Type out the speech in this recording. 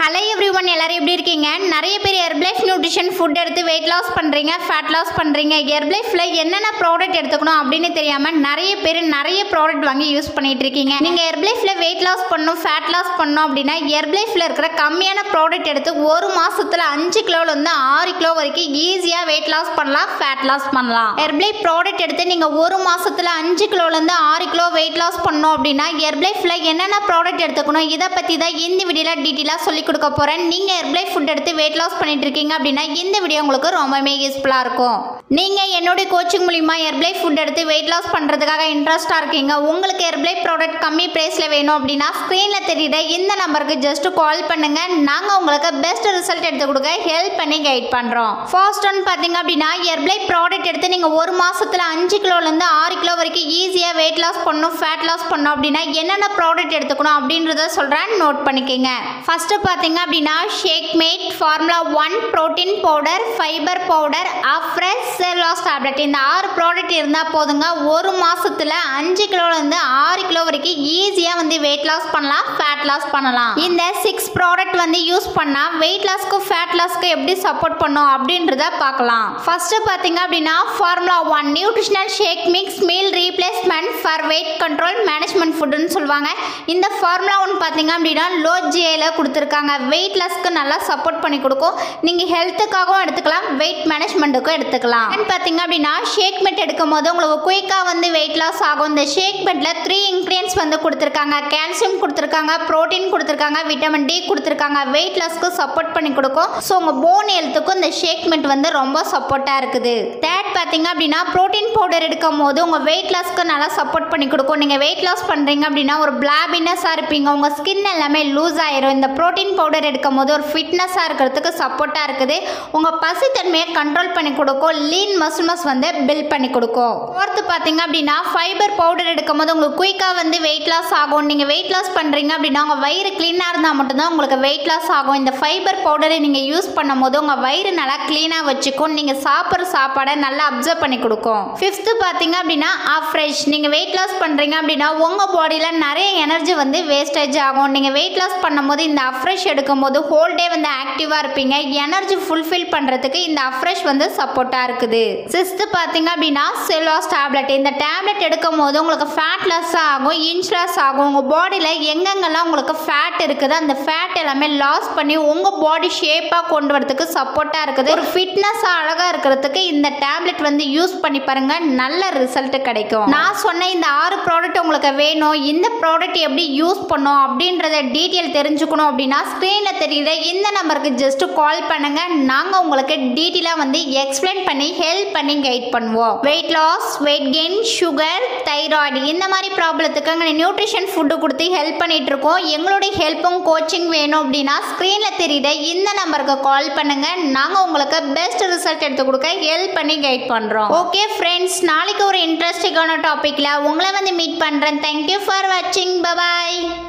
Hello everyone, எல்லாரும் எப்படி இருக்கீங்க? நிறைய பேர் ஹெர்பலைஃப் நியூட்ரிஷன் ஃபுட் எடுத்து weight loss பண்றீங்க, fat loss பண்றீங்க. ஹெர்பலைஃப்ல என்னென்ன ப்ராடக்ட் எடுத்துக்கணும் அப்படினு தெரியாம நிறைய பேர் நிறைய ப்ராடக்ட் வாங்கி யூஸ் பண்ணிட்டு இருக்கீங்க. நீங்க ஹெர்பலைஃப்ல weight loss பண்ணனும், fat loss பண்ணனும் அப்படினா ஹெர்பலைஃப்ல இருக்கிற கம்மியான ப்ராடக்ட் எடுத்து ஒரு மாசத்துல 5 கிலோல இருந்து 6 கிலோ வரைக்கும் ஈஸியா weight loss பண்ணலாம், fat loss பண்ணலாம். ஹெர்பலைஃப் ப்ராடக்ட் எடுத்து நீங்க ஒரு மாசத்துல 5 கிலோல இருந்து 6 கிலோ weight loss பண்ணனும் அப்படினா ஹெர்பலைஃப்ல என்னென்ன ப்ராடக்ட் எடுத்துக்கணும் இத பத்தி தான் இந்த வீடியோல டீடைலா சொல்லி கொடுக்க போறேன். நீங்க ஹெர்பலைஃப் ஃபுட் எடுத்து weight loss பண்ணிட்டு இருக்கீங்க அப்படினா இந்த வீடியோ உங்களுக்கு ரொம்பவே யூஸ்ஃபுல்லா இருக்கும். நீங்க என்னோட கோச்சிங் மூலமா ஹெர்பலைஃப் ஃபுட் எடுத்து weight loss பண்றதுக்காக இன்ட்ரஸ்டா இருக்கீங்க. உங்களுக்கு ஹெர்பலைஃப் ப்ராடக்ட் கம்மி பிரைஸ்ல வேணும் அப்படினா ஸ்கிரீன்ல தெரியுற இந்த நம்பருக்கு ஜஸ்ட் கால் பண்ணுங்க. நாங்க உங்களுக்கு பெஸ்ட் ரிசல்ட் எடுத்து கொடுக்க ஹெல்ப் பண்ணி கைட் பண்றோம். ஃபர்ஸ்ட் ஒன் பாத்தீங்க அப்படினா ஹெர்பலைஃப் ப்ராடக்ட் எடுத்து நீங்க ஒரு மாசத்துல 5 கிலோல இருந்து 6 கிலோ வரைக்கும் ஈஸியா weight loss பண்ணனும், fat loss பண்ணனும் அப்படினா என்னென்ன ப்ராடக்ட் எடுத்துக்கணும் அப்படின்றத சொல்றேன், நோட் பண்ணிக்கங்க. ஃபர்ஸ்ட் பாத்தீங்க அப்படினா shake mate, formula 1 protein powder, fibre powder, afresh, cellulose tablet. இந்த 6 ப்ராடக்ட் இருந்தா போதுங்க. ஒரு மாசத்துல 5 கிலோல இருந்து 6 கிலோ வரைக்கும் ஈஸியா weight loss பண்ணலாம், fat loss பண்ணலாம். இந்த 6 ப்ராடக்ட் யூஸ் பண்ணா weight lossக்கு fat lossக்கு எப்படி சப்போர்ட் பண்ணும் அப்படின்றத பார்க்கலாம். ஃபர்ஸ்ட் பாத்தீங்க அப்படினா formula 1 nutritional shake mix meal replacement for weight control management ஃபுட்னு சொல்வாங்க. இந்த ஃபார்முலா 1 பாத்தீங்க அப்படினா லோ ஜிஐல கொடுத்திருக்காங்க. weight lossக்கு நல்லா சப்போர்ட் பண்ணி கொடுக்கும். நீங்க ஹெல்த்துக்காகவும் எடுத்துக்கலாம், weight மேனேஜ்மென்ட்க்கும் எடுத்துக்கலாம். பாத்தீங்க அப்படினா ஷேக் மெட் எடுக்கும்போது உங்களுக்கு குயிக்கா weight loss ஆகும். இந்த ஷேக் மெட்ல 3 இன்கிரிடியன்ட்ஸ் கொடுத்திருக்காங்க. கால்சியம் கொடுத்திருக்காங்க, புரோட்டீன் கொடுத்திருக்காங்க, விட்டமின் டி கொடுத்திருக்காங்க. weight lossக்கு சப்போர்ட் பண்ணி கொடுக்கும். சோ உங்க போன் ஹெல்த்துக்கு இந்த ஷேக் மெட் ரொம்ப சப்போர்ட்டா இருக்குது. தேர்ட் பாத்தீங்க அப்படினா புரோட்டீன் பவுடர் எடுக்கும்போது உங்க weight lossக்கு நல்லா சப்போர்ட் பண்ணி கொடுக்கும். நீங்க weight loss பண்றீங்க அப்படினா ஒரு பிளாபினஸா இருப்பீங்க, உங்க ஸ்கின் எல்லாமே லூஸ் ஆயிரும். இந்த புரோட்டீன் பவுடர் எடுக்கும்போது ஒரு ஃபிட்னஸா இருக்கிறதுக்கு சப்போர்ட்டா இருக்குது. உங்க பசி தன்மையை கண்ட்ரோல் பண்ணி கொடுக்கும், லீன் மசில்ஸ் பில்ட் பண்ணி கொடுக்கும். ஃபோர்த் பாத்தீங்க அப்படினா ஃபைபர் பவுடர் எடுக்கும்போது உங்களுக்கு குயிக்கா weight loss ஆகும். நீங்க weight loss பண்றீங்க அப்படினா உங்க வயிறு க்ளீனா இருந்தா மட்டும் தான் உங்களுக்கு weight loss ஆகும். இந்த ஃபைபர் பவுடரை நீங்க யூஸ் பண்ணும்போது உங்க வயிறு நல்லா க்ளீனா வச்சுக்கும். நீங்க சாப்பிடுற சாப்பாடை நல்லா அப்சர்வ் பண்ணி கொடுக்கும். ஃபிஃப்த் பாத்தீங்க அப்படினா அஃப்ரெஷ். நீங்க weight loss பண்றீங்க அப்படினா உங்க பாடியில நிறைய எனர்ஜி வேஸ்டேஜ் ஆகும். நீங்க weight loss பண்ணும்போது இந்த அஃப்ரெஷ் எடுக்கும்போது ஹோல் டே ஆக்டிவா இருப்பீங்க. எனர்ஜி ஃபுல்ஃபில் பண்றதுக்கு இந்த அஃப்ரெஷ் சப்போர்ட்டா இருக்குது. சிக்ஸ்த் பாத்தீங்க அப்படினா செல்லுலோஸ் டேப்லெட். இந்த டேப்லெட் எடுக்கும்போது உங்களுக்கு ஃபேட் லாஸ் ஆகும், இன்ச் லாஸ் ஆகும். உங்க பாடியில எங்கெங்கெல்லாம் உங்களுக்கு ஃபேட் இருக்குது அந்த ஃபேட் எல்லாமே லாஸ் பண்ணி உங்க பாடி ஷேப்பா கொண்டு வரதுக்கு சப்போர்ட்டா இருக்குது. ஒரு ஃபிட்னஸா அழகா இருக்கிறதுக்கு இந்த டேப்லெட் யூஸ் பண்ணி பாருங்க, நல்ல ரிசல்ட் கிடைக்கும். நான் சொன்ன இந்த 6 ப்ராடக்ட் உங்களுக்கு வேணும், இந்த ப்ராடக்ட் எப்படி யூஸ் பண்ணும் அப்படின்றத டீடைல் தெரிஞ்சுக்கணும் அப்படின்னா ஸ்கிரீன்ல தெரியுற இந்த நம்பருக்கு ஜஸ்ட் கால் பண்ணுங்க. நாங்க உங்களுக்கு டீடைலா எக்ஸ்பிளைன் பண்ணி ஹெல்ப் பண்ணி கைட் பண்ணுவோம். weight loss, weight gain, sugar, thyroid இந்த மாதிரி ப்ராப்ளத்துக்கு நாங்க நியூட்ரிஷன் ஃபுட் கொடுத்து ஹெல்ப் பண்ணிட்டு இருக்கோம். எங்களுடைய ஹெல்ப்பும் கோச்சிங் வேணும் அப்படின்னா ஸ்கிரீன்ல தெரியுற இந்த நம்பருக்கு கால் பண்ணுங்க. நாங்க உங்களுக்கு பெஸ்ட் ரிசல்ட் எடுத்து கொடுக்க ஹெல்ப் பண்ணி கைட் பண்றோம். ஓகே ஃப்ரெண்ட்ஸ், நாளைக்கு ஒரு இன்ட்ரெஸ்டிங்கான டாபிக்ல உங்களை மீட் பண்றேன். Thank you for watching. Bye bye.